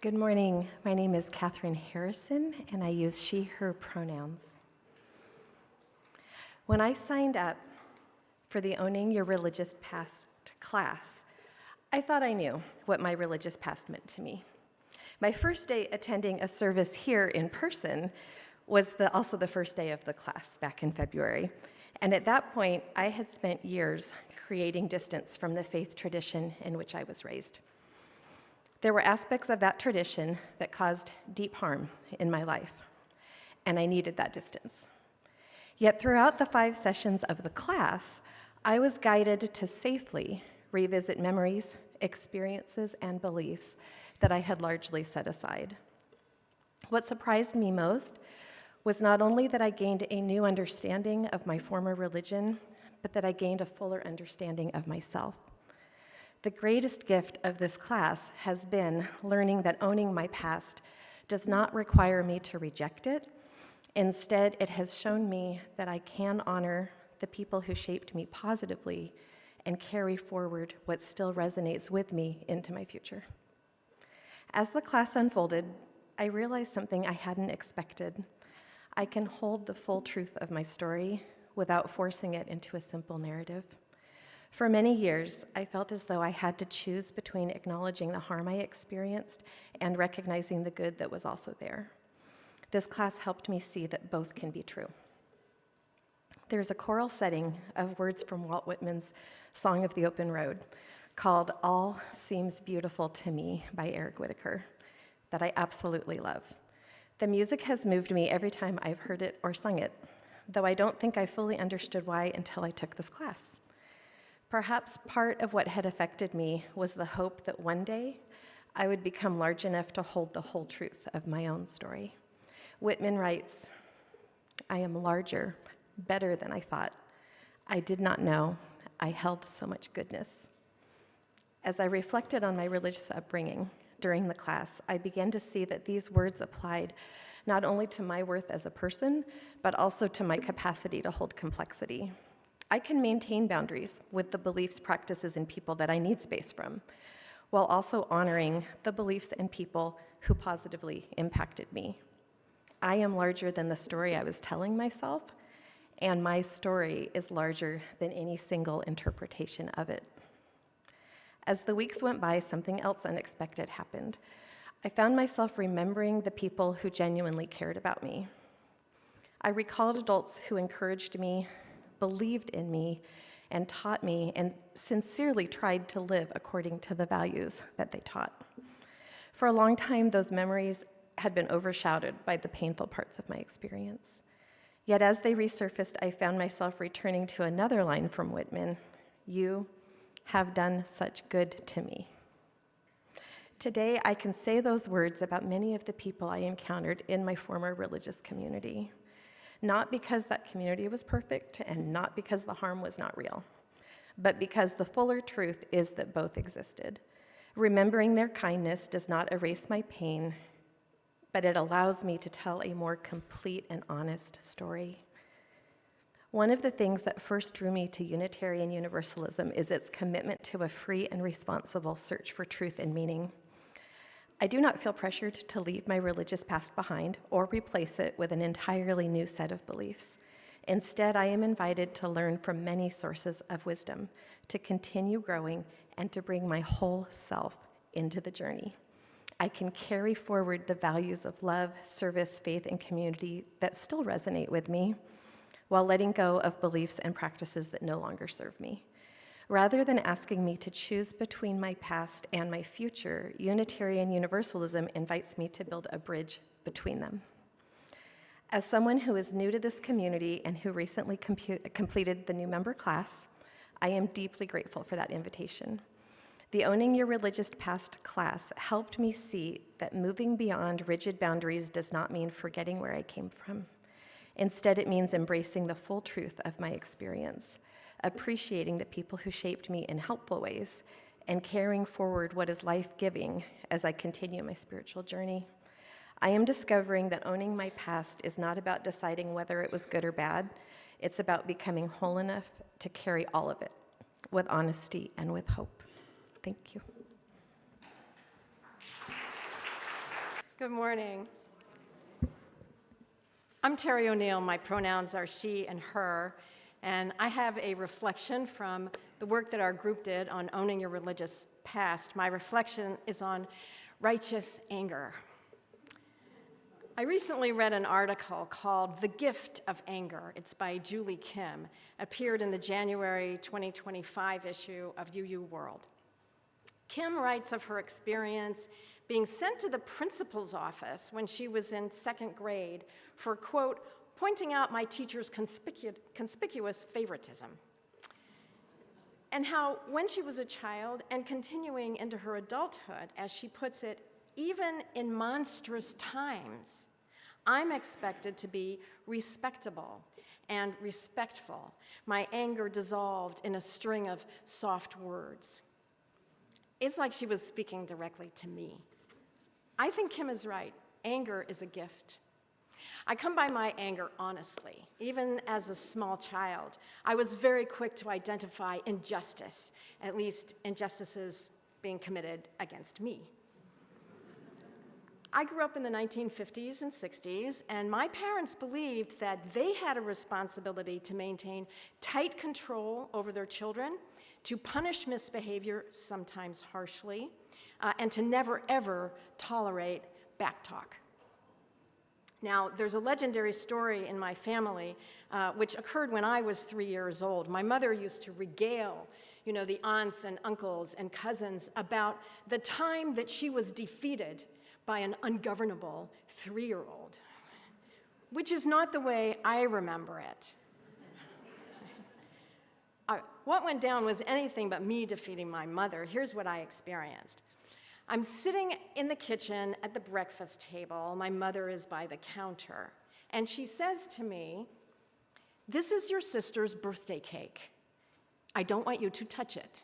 Good morning. My name is Katherine Harrison, and I use she, her pronouns. When I signed up for the Owning Your Religious Past class, I thought I knew what my religious past meant to me. My first day attending a service here in person was also the first day of the class back in February. And at that point, I had spent years creating distance from the faith tradition in which I was raised. There were aspects of that tradition that caused deep harm in my life, and I needed that distance. Yet throughout the 5 sessions of the class, I was guided to safely revisit memories, experiences, and beliefs that I had largely set aside. What surprised me most was not only that I gained a new understanding of my former religion, but that I gained a fuller understanding of myself. The greatest gift of this class has been learning that owning my past does not require me to reject it. Instead, it has shown me that I can honor the people who shaped me positively and carry forward what still resonates with me into my future. As the class unfolded, I realized something I hadn't expected. I can hold the full truth of my story without forcing it into a simple narrative. For many years, I felt as though I had to choose between acknowledging the harm I experienced and recognizing the good that was also there. This class helped me see that both can be true. There's a choral setting of words from Walt Whitman's Song of the Open Road called All Seems Beautiful to Me by Eric Whitacre that I absolutely love. The music has moved me every time I've heard it or sung it, though I don't think I fully understood why until I took this class. Perhaps part of what had affected me was the hope that one day I would become large enough to hold the whole truth of my own story. Whitman writes, "I am larger, better than I thought. I did not know I held so much goodness." As I reflected on my religious upbringing during the class, I began to see that these words applied not only to my worth as a person, but also to my capacity to hold complexity. I can maintain boundaries with the beliefs, practices, and people that I need space from, while also honoring the beliefs and people who positively impacted me. I am larger than the story I was telling myself, and my story is larger than any single interpretation of it. As the weeks went by, something else unexpected happened. I found myself remembering the people who genuinely cared about me. I recalled adults who encouraged me, believed in me, and taught me, and sincerely tried to live according to the values that they taught. For a long time, those memories had been overshadowed by the painful parts of my experience. Yet as they resurfaced, I found myself returning to another line from Whitman, "You have done such good to me." Today, I can say those words about many of the people I encountered in my former religious community. Not because that community was perfect and not because the harm was not real, but because the fuller truth is that both existed. Remembering their kindness does not erase my pain, but it allows me to tell a more complete and honest story. One of the things that first drew me to Unitarian Universalism is its commitment to a free and responsible search for truth and meaning. I do not feel pressured to leave my religious past behind or replace it with an entirely new set of beliefs. Instead, I am invited to learn from many sources of wisdom, to continue growing, and to bring my whole self into the journey. I can carry forward the values of love, service, faith, and community that still resonate with me, while letting go of beliefs and practices that no longer serve me. Rather than asking me to choose between my past and my future, Unitarian Universalism invites me to build a bridge between them. As someone who is new to this community and who recently completed the new member class, I am deeply grateful for that invitation. The Owning Your Religious Past class helped me see that moving beyond rigid boundaries does not mean forgetting where I came from. Instead, it means embracing the full truth of my experience, appreciating the people who shaped me in helpful ways, and carrying forward what is life-giving as I continue my spiritual journey. I am discovering that owning my past is not about deciding whether it was good or bad. It's about becoming whole enough to carry all of it with honesty and with hope. Thank you. Good morning. I'm Terry O'Neill. My pronouns are she and her, and I have a reflection from the work that our group did on owning your religious past. My reflection is on righteous anger. I recently read an article called The Gift of Anger. It's by Julie Kim, appeared in the January 2025 issue of UU World. Kim writes of her experience being sent to the principal's office when she was in second grade for, quote, pointing out my teacher's conspicuous favoritism. And how when she was a child and continuing into her adulthood, as she puts it, even in monstrous times, I'm expected to be respectable and respectful. My anger dissolved in a string of soft words. It's like she was speaking directly to me. I think Kim is right. Anger is a gift. I come by my anger honestly. Even as a small child, I was very quick to identify injustice, at least injustices being committed against me. I grew up in the 1950s and 60s, and my parents believed that they had a responsibility to maintain tight control over their children, to punish misbehavior, sometimes harshly, and to never, ever tolerate backtalk. Now, there's a legendary story in my family which occurred when I was 3 years old. My mother used to regale, the aunts and uncles and cousins about the time that she was defeated by an ungovernable 3-year-old, which is not the way I remember it. What went down was anything but me defeating my mother. Here's what I experienced. I'm sitting in the kitchen at the breakfast table. My mother is by the counter, and she says to me, "This is your sister's birthday cake. I don't want you to touch it.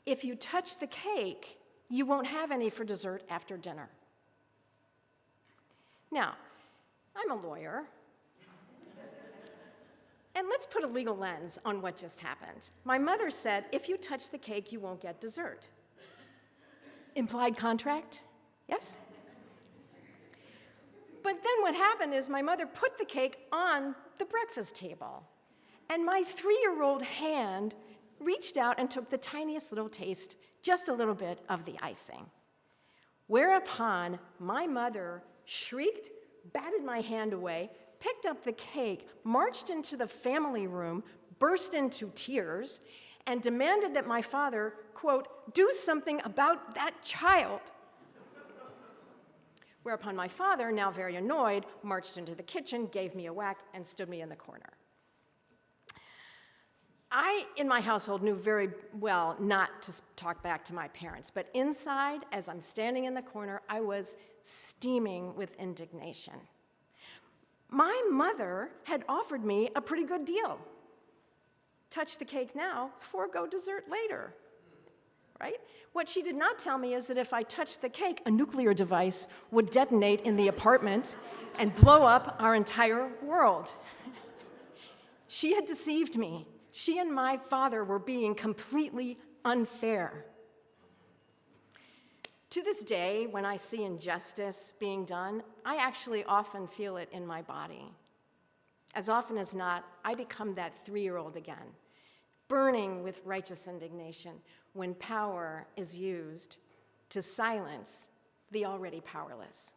If you touch the cake, you won't have any for dessert after dinner." Now, I'm a lawyer, and let's put a legal lens on what just happened. My mother said, if you touch the cake, you won't get dessert. Implied contract? Yes? But then what happened is my mother put the cake on the breakfast table, and my 3-year-old hand reached out and took the tiniest little taste, just a little bit of the icing. Whereupon my mother shrieked, batted my hand away, picked up the cake, marched into the family room, burst into tears, and demanded that my father, quote, do something about that child. Whereupon my father, now very annoyed, marched into the kitchen, gave me a whack, and stood me in the corner. I, in my household, knew very well not to talk back to my parents, but inside, as I'm standing in the corner, I was steaming with indignation. My mother had offered me a pretty good deal. Touch the cake now, forego dessert later, right? What she did not tell me is that if I touched the cake, a nuclear device would detonate in the apartment and blow up our entire world. She had deceived me. She and my father were being completely unfair. To this day, when I see injustice being done, I actually often feel it in my body. As often as not, I become that 3-year-old again, burning with righteous indignation when power is used to silence the already powerless.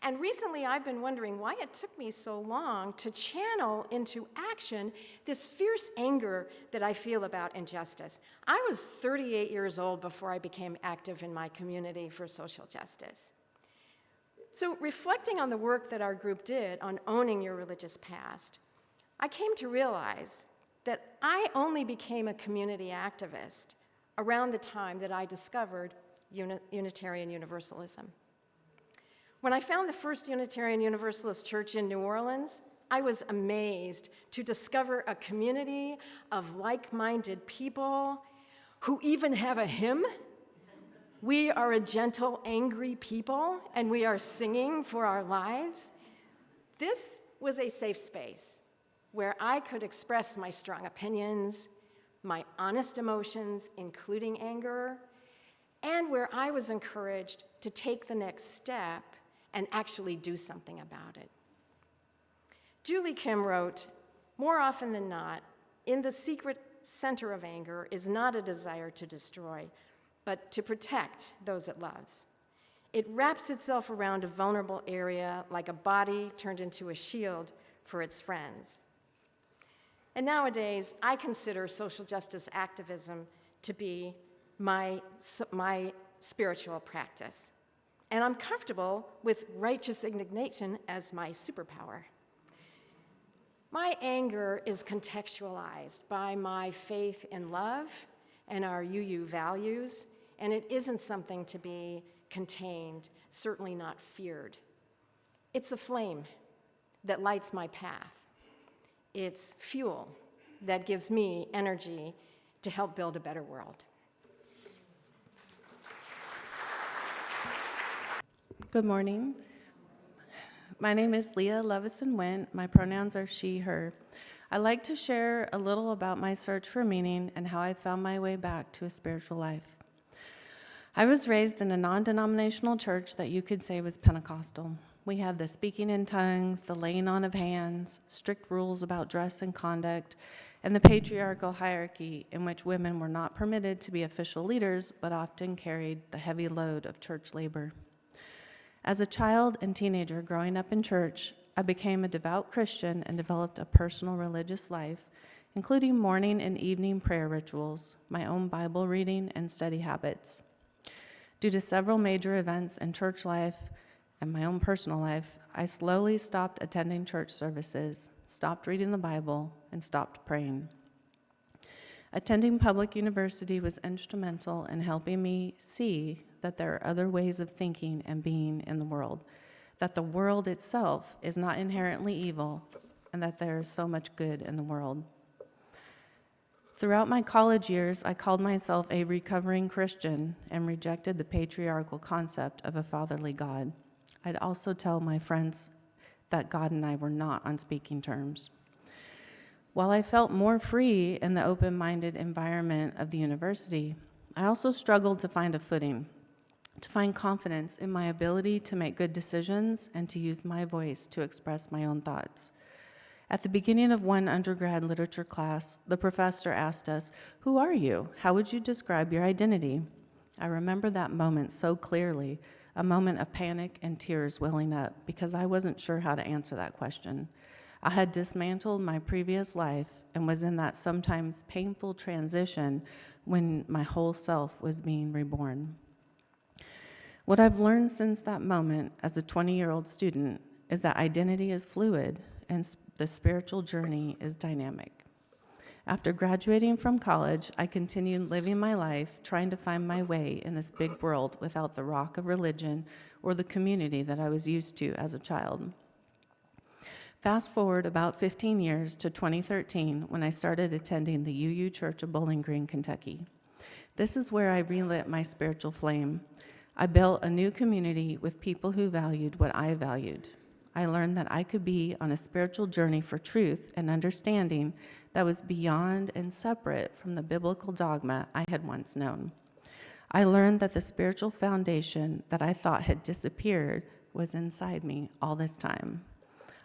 And recently, I've been wondering why it took me so long to channel into action this fierce anger that I feel about injustice. I was 38 years old before I became active in my community for social justice. So, reflecting on the work that our group did on owning your religious past, I came to realize that I only became a community activist around the time that I discovered Unitarian Universalism. When I found the first Unitarian Universalist church in New Orleans, I was amazed to discover a community of like-minded people who even have a hymn. We are a gentle, angry people, and we are singing for our lives. This was a safe space where I could express my strong opinions, my honest emotions, including anger, and where I was encouraged to take the next step and actually do something about it. Julie Kim wrote, "More often than not, in the secret center of anger is not a desire to destroy, but to protect those it loves. It wraps itself around a vulnerable area like a body turned into a shield for its friends." And nowadays, I consider social justice activism to be my spiritual practice. And I'm comfortable with righteous indignation as my superpower. My anger is contextualized by my faith in love and our UU values, and it isn't something to be contained, certainly not feared. It's a flame that lights my path. It's fuel that gives me energy to help build a better world. Good morning. My name is Leah Wendt. My pronouns are she, her. I'd like to share a little about my search for meaning and how I found my way back to a spiritual life. I was raised in a non-denominational church that you could say was Pentecostal. We had the speaking in tongues, the laying on of hands, strict rules about dress and conduct, and the patriarchal hierarchy in which women were not permitted to be official leaders, but often carried the heavy load of church labor. As a child and teenager growing up in church, I became a devout Christian and developed a personal religious life, including morning and evening prayer rituals, my own Bible reading and study habits. Due to several major events in church life and my own personal life, I slowly stopped attending church services, stopped reading the Bible, and stopped praying. Attending public university was instrumental in helping me see that there are other ways of thinking and being in the world, that the world itself is not inherently evil, and that there is so much good in the world. Throughout my college years, I called myself a recovering Christian and rejected the patriarchal concept of a fatherly God. I'd also tell my friends that God and I were not on speaking terms. While I felt more free in the open-minded environment of the university, I also struggled to find a footing, to find confidence in my ability to make good decisions and to use my voice to express my own thoughts. At the beginning of one undergrad literature class, the professor asked us, "Who are you? How would you describe your identity?" I remember that moment so clearly, a moment of panic and tears welling up, because I wasn't sure how to answer that question. I had dismantled my previous life and was in that sometimes painful transition when my whole self was being reborn. What I've learned since that moment as a 20-year-old student is that identity is fluid and the spiritual journey is dynamic. After graduating from college, I continued living my life trying to find my way in this big world without the rock of religion or the community that I was used to as a child. Fast forward about 15 years to 2013 when I started attending the UU Church of Bowling Green, Kentucky. This is where I relit my spiritual flame. I built a new community with people who valued what I valued. I learned that I could be on a spiritual journey for truth and understanding that was beyond and separate from the biblical dogma I had once known. I learned that the spiritual foundation that I thought had disappeared was inside me all this time.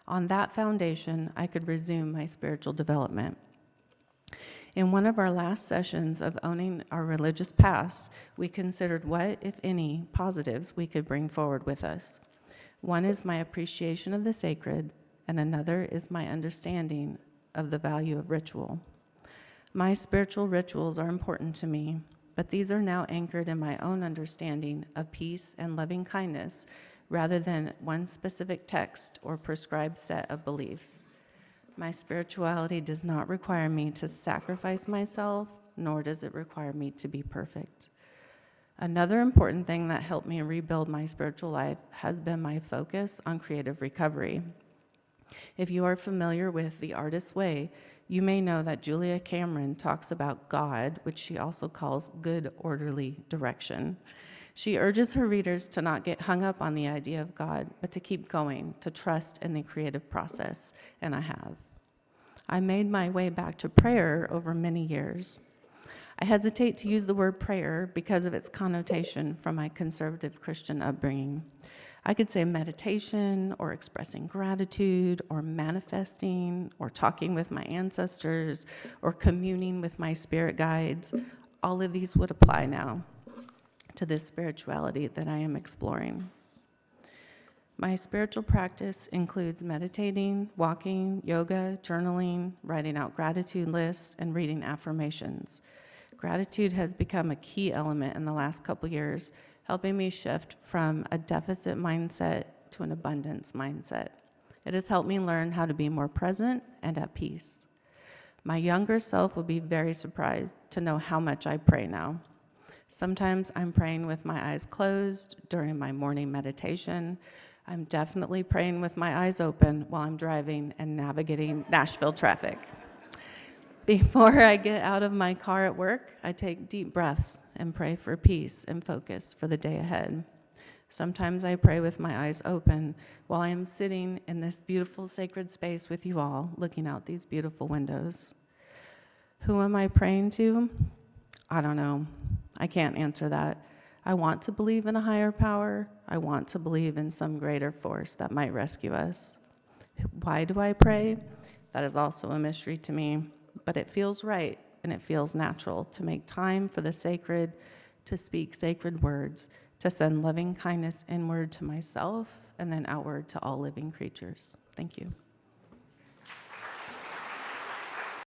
On that foundation, I could resume my spiritual development. In one of our last sessions of owning our religious past, we considered what, if any, positives we could bring forward with us. One is my appreciation of the sacred, and another is my understanding of the value of ritual. My spiritual rituals are important to me, but these are now anchored in my own understanding of peace and loving kindness rather than one specific text or prescribed set of beliefs. My spirituality does not require me to sacrifice myself, nor does it require me to be perfect. Another important thing that helped me rebuild my spiritual life has been my focus on creative recovery. If you are familiar with The Artist's Way, you may know that Julia Cameron talks about God, which she also calls good, orderly direction. She urges her readers to not get hung up on the idea of God, but to keep going, to trust in the creative process, and I have. I made my way back to prayer over many years. I hesitate to use the word prayer because of its connotation from my conservative Christian upbringing. I could say meditation or expressing gratitude or manifesting or talking with my ancestors or communing with my spirit guides. All of these would apply now to this spirituality that I am exploring. My spiritual practice includes meditating, walking, yoga, journaling, writing out gratitude lists, and reading affirmations. Gratitude has become a key element in the last couple years, helping me shift from a deficit mindset to an abundance mindset. It has helped me learn how to be more present and at peace. My younger self will be very surprised to know how much I pray now. Sometimes I'm praying with my eyes closed during my morning meditation. I'm definitely praying with my eyes open while I'm driving and navigating Nashville traffic. Before I get out of my car at work, I take deep breaths and pray for peace and focus for the day ahead. Sometimes I pray with my eyes open while I am sitting in this beautiful sacred space with you all, looking out these beautiful windows. Who am I praying to? I don't know. I can't answer that. I want to believe in a higher power. I want to believe in some greater force that might rescue us. Why do I pray? That is also a mystery to me. But it feels right and it feels natural to make time for the sacred, to speak sacred words, to send loving kindness inward to myself and then outward to all living creatures. Thank you.